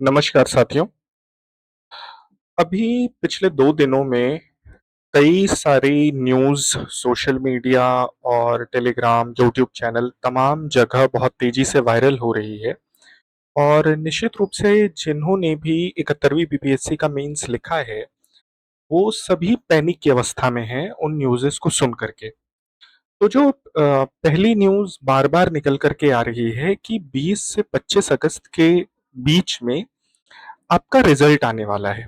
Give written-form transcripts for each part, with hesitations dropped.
नमस्कार साथियों। अभी पिछले 2 दिनों में कई सारी न्यूज़ सोशल मीडिया और टेलीग्राम, यूट्यूब चैनल तमाम जगह बहुत तेज़ी से वायरल हो रही है और निश्चित रूप से जिन्होंने भी 71वीं बीपीएससी का मेंस लिखा है, वो सभी पैनिक की अवस्था में हैं उन न्यूज़ेस को सुन कर के। तो जो पहली न्यूज़ बार-बार निकल कर के आ रही है कि 20 से 25 अगस्त के बीच में आपका रिज़ल्ट आने वाला है।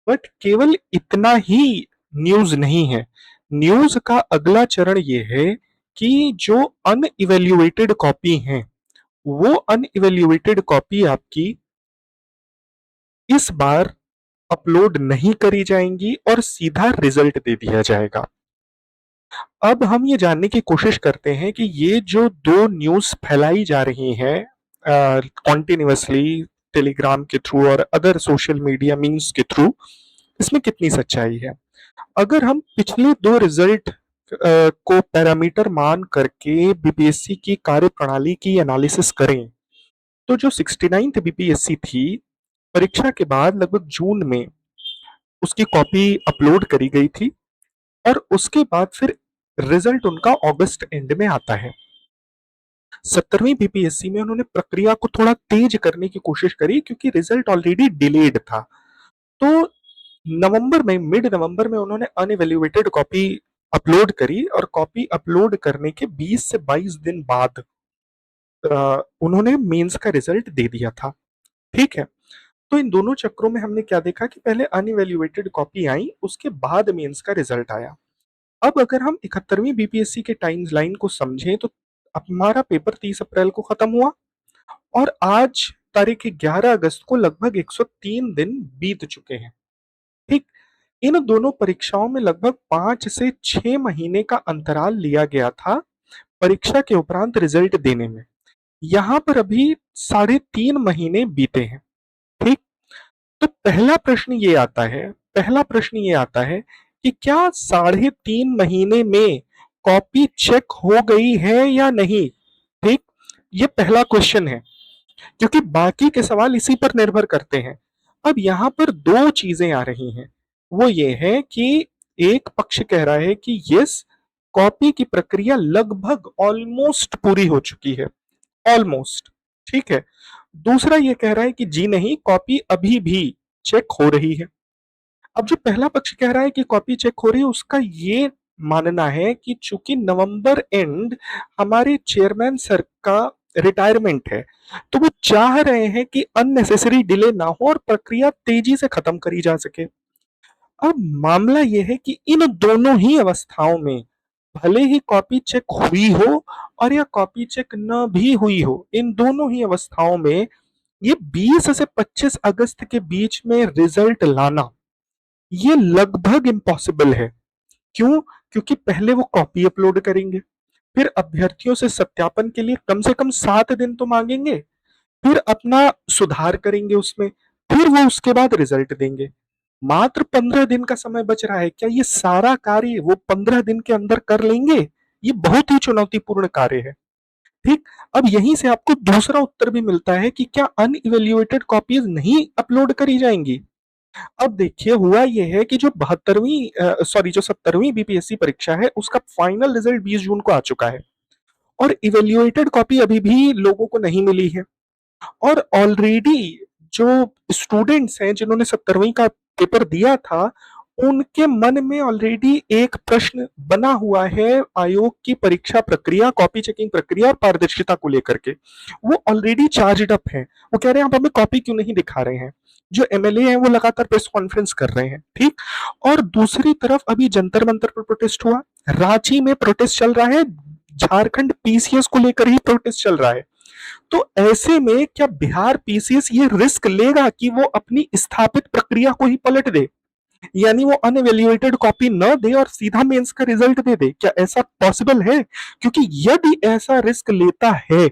बट केवल इतना ही न्यूज़ नहीं है। न्यूज़ का अगला चरण ये है कि जो अनइवैल्यूएटेड कॉपी हैं, वो अनइवैल्यूएटेड कॉपी आपकी इस बार अपलोड नहीं करी जाएँगी और सीधा रिज़ल्ट दे दिया जाएगा। अब हम ये जानने की कोशिश करते हैं कि ये जो 2 न्यूज़ फैलाई जा रही हैं कॉन्टिन्यूअसली टेलीग्राम के थ्रू और अदर सोशल मीडिया मीम्स के थ्रू, इसमें कितनी सच्चाई है? अगर हम पिछले 2 रिजल्ट को पैरामीटर मान करके बीपीएससी की कार्यप्रणाली की एनालिसिस करें, तो जो 69th बीपीएससी थी, परीक्षा के बाद लगभग जून में उसकी कॉपी अपलोड करी गई थी और उसके बाद फिर रिजल्ट उनका अगस्त एंड में आता है। 70वीं बीपीएससी में उन्होंने प्रक्रिया को थोड़ा तेज करने की कोशिश करी क्योंकि रिजल्ट ऑलरेडी डिलेड था। तो मिड नवंबर में उन्होंने अनइवैल्यूएटेड कॉपी अपलोड करी और कॉपी अपलोड करने के 20 से 22 दिन बाद उन्होंने मेंस का रिजल्ट दे दिया था। ठीक है। तो इन दोनों चक्रों में हमने क्या देखा कि पहले अनइवैल्यूएटेड कॉपी आई, उसके बाद मेंस का रिजल्ट आया। अब अगर हम 71वीं बीपीएससी के टाइमलाइन को समझें तो हमारा पेपर 30 अप्रैल को खत्म हुआ और आज तारीख 11 अगस्त को लगभग 103 दिन बीत चुके हैं। ठीक। इन दोनों परीक्षाओं में लगभग 5 से 6 महीने का अंतराल लिया गया था परीक्षा के उपरांत रिजल्ट देने में। यहाँ पर अभी 3.5 महीने बीते हैं। ठीक। तो पहला प्रश्न ये आता है कि क्या 3.5 महीने में कॉपी चेक हो गई है या नहीं? ठीक। ये पहला क्वेश्चन है क्योंकि बाकी के सवाल इसी पर निर्भर करते हैं। अब यहाँ पर 2 चीजें आ रही हैं। वो ये है कि एक पक्ष कह रहा है कि यस, कॉपी की प्रक्रिया लगभग ऑलमोस्ट पूरी हो चुकी है। ऑलमोस्ट। ठीक है। दूसरा ये कह रहा है कि जी नहीं, कॉपी अभी भी चेक हो रही है। अब जो पहला पक्ष कह रहा है कि कॉपी चेक हो रही है, उसका ये मानना है कि चूंकि नवंबर एंड हमारे चेयरमैन सर का रिटायरमेंट है, तो वो चाह रहे हैं कि अननेसेसरी डिले ना हो और प्रक्रिया तेजी से खत्म करी जा सके। अब मामला यह है कि इन दोनों ही अवस्थाओं में भले ही कॉपी चेक हुई हो और या कॉपी चेक न भी हुई हो, इन दोनों ही अवस्थाओं में ये 20 से 25 अगस्त के बीच में रिजल्ट लाना ये लगभग इम्पॉसिबल है। क्यों? क्योंकि पहले वो कॉपी अपलोड करेंगे, फिर अभ्यर्थियों से सत्यापन के लिए कम से कम 7 दिन तो मांगेंगे, फिर अपना सुधार करेंगे उसमें, फिर वो उसके बाद रिजल्ट देंगे। मात्र 15 दिन का समय बच रहा है। क्या ये सारा कार्य वो 15 दिन के अंदर कर लेंगे? ये बहुत ही चुनौतीपूर्ण कार्य है। ठीक। अब यहीं से आपको दूसरा उत्तर भी मिलता है कि क्या अनइवैल्यूएटेड कॉपीज नहीं अपलोड करी जाएंगी? अब देखिए, हुआ ये है कि जो 70वीं बीपीएससी परीक्षा है उसका फाइनल रिजल्ट 20 जून को आ चुका है और इवेल्युएटेड कॉपी अभी भी लोगों को नहीं मिली है। और ऑलरेडी जो स्टूडेंट्स हैं जिन्होंने 70वीं का पेपर दिया था, उनके मन में ऑलरेडी एक प्रश्न बना हुआ है आयोग की परीक्षा प्रक्रिया, कॉपी चेकिंग प्रक्रिया और पारदर्शिता को लेकर के। वो ऑलरेडी चार्जड अप है। वो कह रहे हैं आप हमें कॉपी क्यों नहीं दिखा रहे हैं? जो एमएलए हैं वो लगातार प्रेस कॉन्फ्रेंस कर रहे हैं। ठीक। और दूसरी तरफ अभी जंतर मंतर पर प्रोटेस्ट हुआ, रांची में प्रोटेस्ट चल रहा है, झारखंड पीसीएस को लेकर ही प्रोटेस्ट चल रहा है। तो ऐसे में क्या बिहार पीसीएस ये रिस्क लेगा कि वो अपनी स्थापित प्रक्रिया को ही पलट दे, यानी वो अनएवेल्युएटेड कॉपी न दे और सीधा मेंस का रिजल्ट दे दे? क्या ऐसा पॉसिबल है? क्योंकि यदि ऐसा रिस्क लेता है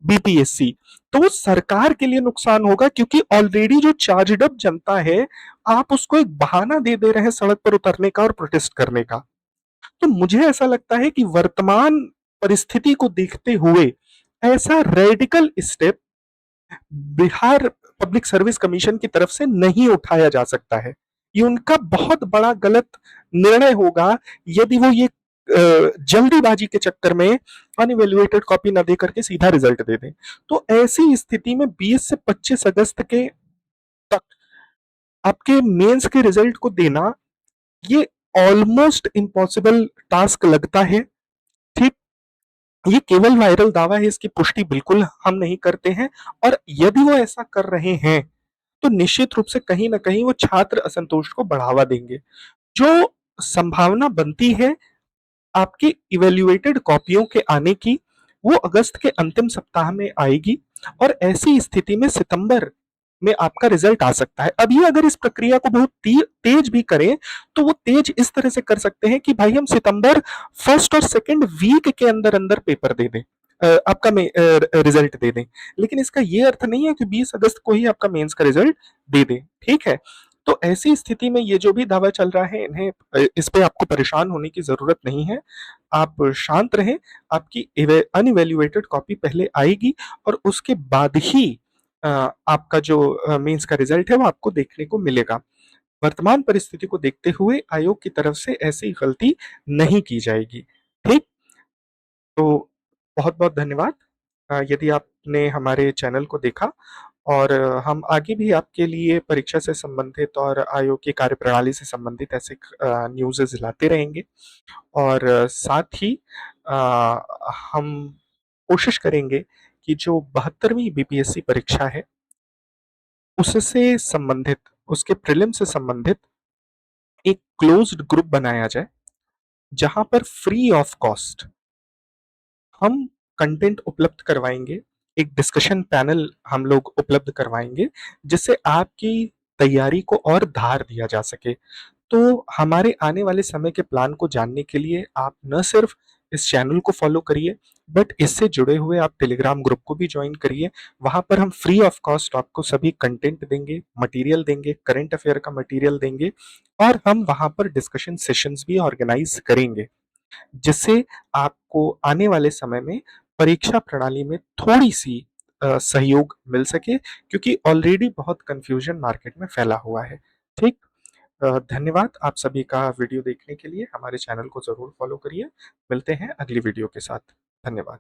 बीपीएससी, तो वो सरकार के लिए नुकसान होगा क्योंकि ऑलरेडी जो चार्जड अप जनता है, आप उसको एक बहाना दे दे रहे हैं सड़क पर उतरने का और प्रोटेस्ट करने का। तो मुझे ऐसा लगता है कि वर्तमान परिस्थिति को देखते हुए ऐसा radical step Bihar public service commission की तरफ से नहीं उठाया जा सकता है। ये उनका बहुत बड़ा गलत निर्णय होगा यदि वो ये जल्दीबाजी के चक्कर में अनइवेल्युएटेड कॉपी ना दे करके सीधा रिजल्ट दे दें। तो ऐसी स्थिति में 20 से 25 अगस्त के तक आपके मेंस के रिजल्ट को देना ये ऑलमोस्ट इम्पॉसिबल टास्क लगता है। ठीक, ये केवल वायरल दावा है, इसकी पुष्टि बिल्कुल हम नहीं करते हैं। और यदि वो ऐसा कर रहे हैं तो निश्चित रूप से कहीं ना कहीं वो छात्र असंतोष को बढ़ावा देंगे। जो संभावना बनती है आपकी इवेल्युएटेड कॉपियों के आने की, वो अगस्त के अंतिम सप्ताह में आएगी और ऐसी स्थिति में सितंबर में आपका रिजल्ट आ सकता है। अभी अगर इस प्रक्रिया को बहुत तेज भी करें तो वो तेज इस तरह से कर सकते हैं कि भाई हम सितंबर फर्स्ट और सेकंड वीक के अंदर अंदर पेपर दे दें, आपका रिजल्ट दे दें। लेकिन इसका ये अर्थ नहीं है कि 20 अगस्त को ही आपका मेंस का रिजल्ट दे दें। ठीक है, तो ऐसी स्थिति में ये जो भी दावा चल रहा है इन्हें इस पे आपको परेशान होने की जरूरत नहीं है। आप शांत रहें, आपकी अनइवेल्युएटेड कॉपी पहले आएगी और उसके बाद ही आपका जो मेंस का रिजल्ट है वो आपको देखने को मिलेगा। वर्तमान परिस्थिति को देखते हुए आयोग की तरफ से ऐसी गलती नहीं की जाएगी। ठीक, तो बहुत बहुत धन्यवाद। यदि आपने हमारे चैनल को देखा और हम आगे भी आपके लिए परीक्षा से संबंधित और आयोग की कार्यप्रणाली से संबंधित ऐसे न्यूज़ लाते रहेंगे। और साथ ही अ, हम कोशिश करेंगे कि जो 72वीं बीपीएससी परीक्षा है उससे संबंधित, उसके प्रीलिम से संबंधित एक क्लोज्ड ग्रुप बनाया जाए जहां पर फ्री ऑफ कॉस्ट हम कंटेंट उपलब्ध करवाएंगे। एक डिस्कशन पैनल हम लोग उपलब्ध करवाएंगे जिससे आपकी तैयारी को और धार दिया जा सके। तो हमारे आने वाले समय के प्लान को जानने के लिए आप न सिर्फ इस चैनल को फॉलो करिए बट इससे जुड़े हुए आप टेलीग्राम ग्रुप को भी ज्वाइन करिए। वहां पर हम फ्री ऑफ कॉस्ट आपको सभी कंटेंट देंगे, मटेरियल देंगे, करंट अफेयर का मटेरियल देंगे और हम वहां पर डिस्कशन सेशंस भी ऑर्गेनाइज करेंगे जिससे आपको आने वाले समय में परीक्षा प्रणाली में थोड़ी सी सहयोग मिल सके, क्योंकि ऑलरेडी बहुत कंफ्यूजन मार्केट में फैला हुआ है। ठीक, धन्यवाद आप सभी का वीडियो देखने के लिए। हमारे चैनल को ज़रूर फॉलो करिए। मिलते हैं अगली वीडियो के साथ। धन्यवाद।